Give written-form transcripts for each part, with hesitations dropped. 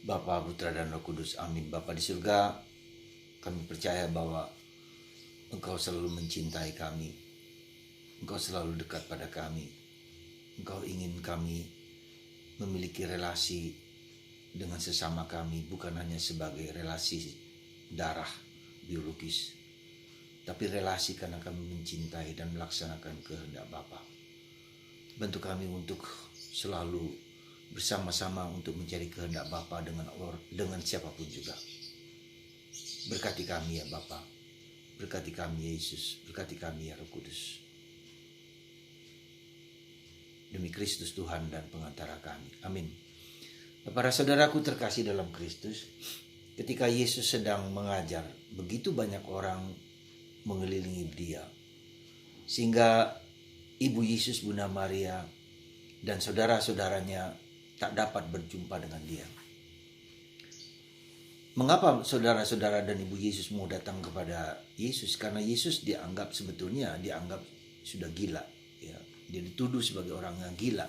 Bapa, Putra, dan Roh Kudus. Amin. Bapa di surga, kami percaya bahwa Engkau selalu mencintai kami. Engkau selalu dekat pada kami. Engkau ingin kami memiliki relasi dengan sesama kami, bukan hanya sebagai relasi darah biologis, tapi relasi karena kami mencintai dan melaksanakan kehendak Bapa. Bantu kami untuk selalu bersama-sama untuk mencari kehendak Bapa dengan siapapun juga. Berkati kami ya Bapa, berkati kami ya Yesus, berkati kami ya Roh Kudus. Demi Kristus Tuhan dan pengantara kami. Amin. Para saudaraku terkasih dalam Kristus, ketika Yesus sedang mengajar, begitu banyak orang mengelilingi dia, sehingga Ibu Yesus, Bunda Maria, dan saudara-saudaranya tak dapat berjumpa dengan dia. Mengapa saudara-saudara dan Ibu Yesus mau datang kepada Yesus? Karena Yesus dianggap sudah gila. Ya. Dia dituduh sebagai orang yang gila,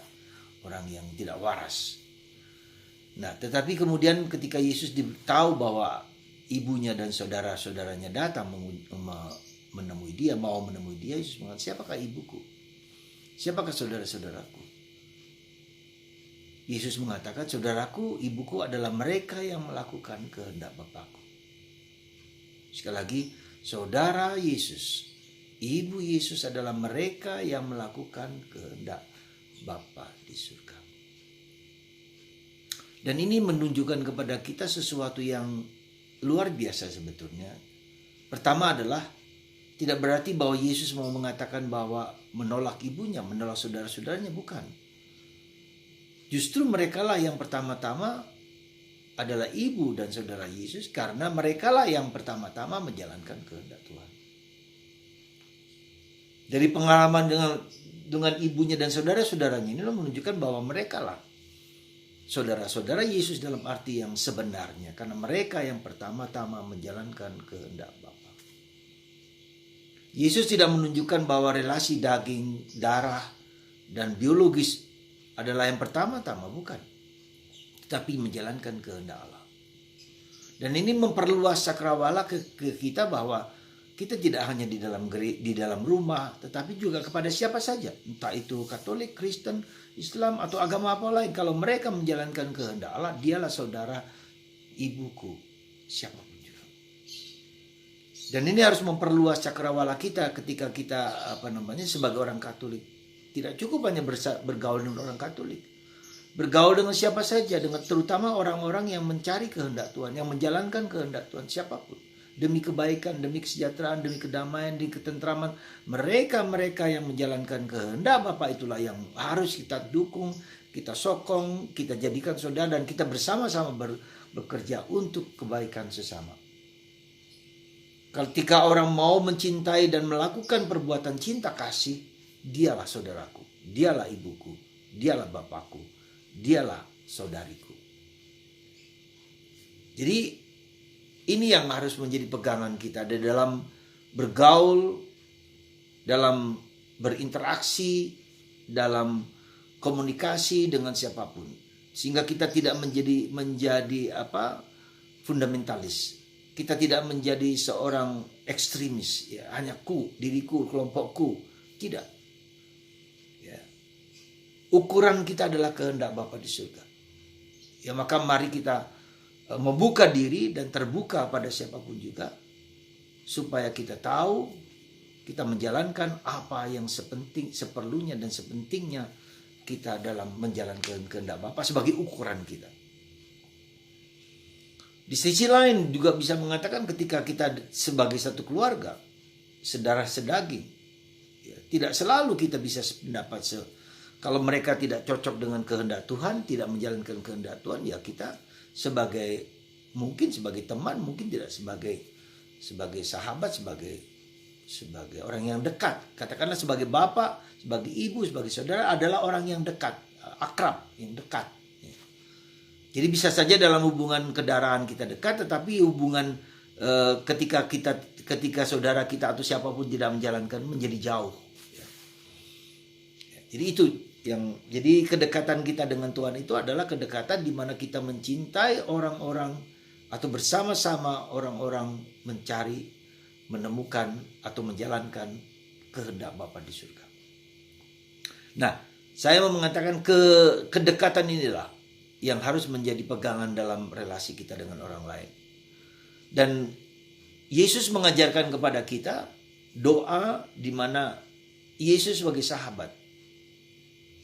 orang yang tidak waras. Nah, tetapi kemudian ketika Yesus tahu bahwa ibunya dan saudara-saudaranya datang menemui dia, mau menemui dia, Yesus mengatakan, siapakah ibuku? Siapakah saudara-saudaraku? Yesus mengatakan, saudaraku, ibuku adalah mereka yang melakukan kehendak Bapakku. Sekali lagi, saudara Yesus, ibu Yesus adalah mereka yang melakukan kehendak Bapa di surga. Dan ini menunjukkan kepada kita sesuatu yang luar biasa sebetulnya. Pertama adalah tidak berarti bahwa Yesus mau mengatakan bahwa menolak ibunya, menolak saudara-saudaranya, bukan. Justru merekalah yang pertama-tama adalah ibu dan saudara Yesus, karena merekalah yang pertama-tama menjalankan kehendak Tuhan. Dari pengalaman dengan ibunya dan saudara-saudaranya inilah menunjukkan bahwa merekalah saudara-saudara Yesus dalam arti yang sebenarnya, karena mereka yang pertama-tama menjalankan kehendak Bapa. Yesus tidak menunjukkan bahwa relasi daging, darah, dan biologis adalah yang pertama-tama, bukan. Tetapi menjalankan kehendak Allah. Dan ini memperluas cakrawala ke kita bahwa kita tidak hanya di dalam rumah, tetapi juga kepada siapa saja. Entah itu Katolik, Kristen, Islam, atau agama apa lain. Kalau mereka menjalankan kehendak Allah, dialah saudara ibuku, siapapun juga. Dan ini harus memperluas cakrawala kita ketika kita sebagai orang Katolik. Tidak cukup hanya bergaul dengan orang Katolik. Bergaul dengan siapa saja, terutama orang-orang yang mencari kehendak Tuhan, yang menjalankan kehendak Tuhan, siapapun. Demi kebaikan, demi kesejahteraan, demi kedamaian, demi ketentraman. Mereka yang menjalankan kehendak Bapa itulah yang harus kita dukung, kita sokong, kita jadikan saudara, dan kita bersama-sama bekerja untuk kebaikan sesama. Ketika orang mau mencintai dan melakukan perbuatan cinta kasih, dialah saudaraku, dialah ibuku, dialah bapakku, dialah saudariku. Jadi ini yang harus menjadi pegangan kita di dalam bergaul, dalam berinteraksi, dalam komunikasi dengan siapapun, sehingga kita tidak menjadi fundamentalis. Kita tidak menjadi seorang ekstremis, ya, hanya diriku, kelompokku. Tidak. Ya. Ukuran kita adalah kehendak Bapa di surga. Ya, maka mari kita membuka diri dan terbuka pada siapapun juga, supaya kita tahu kita menjalankan apa yang seperlunya dan sepentingnya kita dalam menjalankan kehendak Bapa sebagai ukuran kita. Di sisi lain juga bisa mengatakan ketika kita sebagai satu keluarga, sedarah sedaging, ya, tidak selalu kita bisa sependapat. Kalau mereka tidak cocok dengan kehendak Tuhan, tidak menjalankan kehendak Tuhan, ya kita mungkin sebagai teman, mungkin tidak sebagai sahabat, sebagai orang yang dekat. Katakanlah sebagai bapak, sebagai ibu, sebagai saudara adalah orang yang dekat, akrab, yang dekat. Jadi bisa saja dalam hubungan kedaraan kita dekat, tetapi hubungan ketika saudara kita atau siapapun tidak menjalankan menjadi jauh. Jadi itu Jadi kedekatan kita dengan Tuhan itu adalah kedekatan di mana kita mencintai orang-orang atau bersama-sama orang-orang mencari, menemukan atau menjalankan kehendak Bapa di surga. Nah, saya mau mengatakan kedekatan inilah yang harus menjadi pegangan dalam relasi kita dengan orang lain. Dan Yesus mengajarkan kepada kita doa di mana Yesus sebagai sahabat.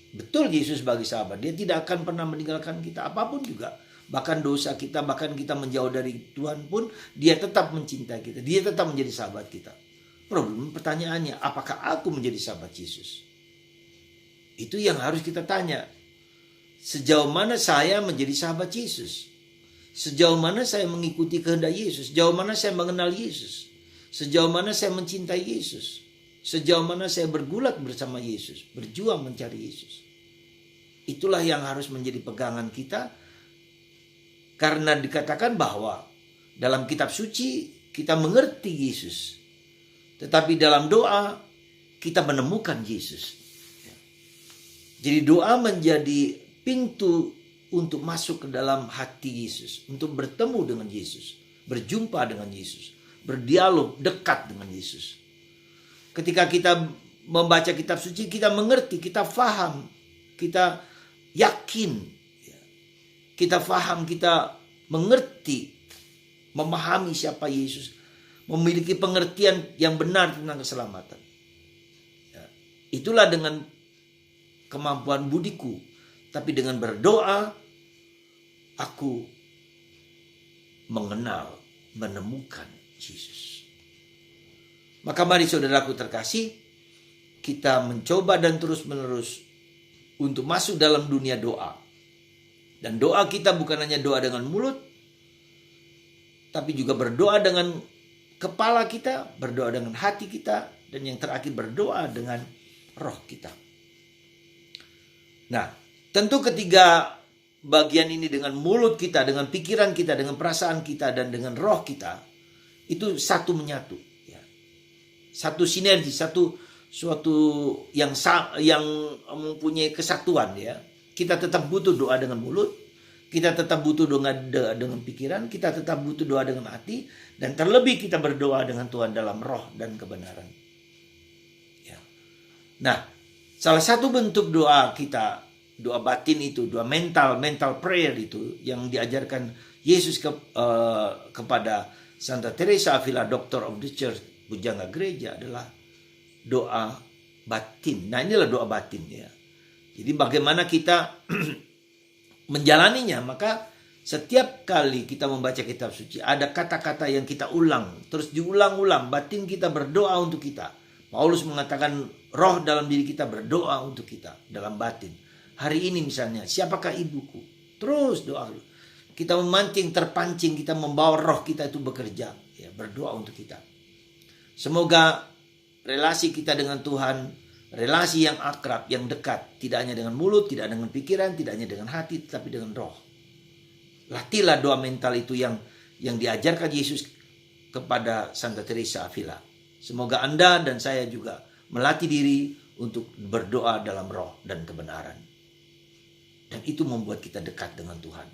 Betul, Yesus sebagai sahabat, dia tidak akan pernah meninggalkan kita apapun juga. Bahkan dosa kita, bahkan kita menjauh dari Tuhan pun, dia tetap mencintai kita. Dia tetap menjadi sahabat kita. Pertanyaannya, apakah aku menjadi sahabat Yesus? Itu yang harus kita tanya. Sejauh mana saya menjadi sahabat Yesus? Sejauh mana saya mengikuti kehendak Yesus? Sejauh mana saya mengenal Yesus? Sejauh mana saya mencintai Yesus? Sejauh mana saya bergulat bersama Yesus, berjuang mencari Yesus. Itulah yang harus menjadi pegangan kita. Karena dikatakan bahwa dalam kitab suci kita mengerti Yesus. Tetapi dalam doa kita menemukan Yesus. Jadi doa menjadi pintu untuk masuk ke dalam hati Yesus. Untuk bertemu dengan Yesus. Berjumpa dengan Yesus. Berdialog dekat dengan Yesus. Ketika kita membaca kitab suci, kita mengerti, kita faham, kita yakin, kita faham, kita mengerti, memahami siapa Yesus, memiliki pengertian yang benar tentang keselamatan. Itulah dengan kemampuan budiku, tapi dengan berdoa, aku mengenal, menemukan Yesus. Maka mari saudaraku terkasih, kita mencoba dan terus-menerus untuk masuk dalam dunia doa. Dan doa kita bukan hanya doa dengan mulut, tapi juga berdoa dengan kepala kita, berdoa dengan hati kita, dan yang terakhir berdoa dengan roh kita. Nah, tentu ketiga bagian ini dengan mulut kita, dengan pikiran kita, dengan perasaan kita, dan dengan roh kita, itu satu menyatu. Satu sinergi, suatu yang mempunyai kesatuan ya. Kita tetap butuh doa dengan mulut, kita tetap butuh dengan pikiran, kita tetap butuh doa dengan hati, dan terlebih kita berdoa dengan Tuhan dalam roh dan kebenaran. Ya. Nah, salah satu bentuk doa kita, doa batin itu, doa mental prayer itu yang diajarkan Yesus kepada Santa Teresa Avila, Doctor of the Church, Bujangga gereja, adalah doa batin. Nah, inilah doa batin ya. Jadi bagaimana kita menjalaninya, maka setiap kali kita membaca kitab suci ada kata-kata yang kita ulang, terus diulang-ulang, batin kita berdoa untuk kita. Paulus mengatakan roh dalam diri kita berdoa untuk kita dalam batin. Hari ini misalnya, siapakah ibuku? Terus doa. Kita memancing, terpancing, kita membawa roh kita itu bekerja, ya, berdoa untuk kita. Semoga relasi kita dengan Tuhan, relasi yang akrab, yang dekat, tidak hanya dengan mulut, tidak dengan pikiran, tidak hanya dengan hati, tetapi dengan roh. Latihlah doa mental itu yang diajarkan Yesus kepada Santa Teresa Avila. Semoga Anda dan saya juga melatih diri untuk berdoa dalam roh dan kebenaran. Dan itu membuat kita dekat dengan Tuhan.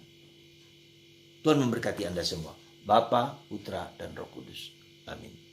Tuhan memberkati Anda semua. Bapa, Putra, dan Roh Kudus. Amin.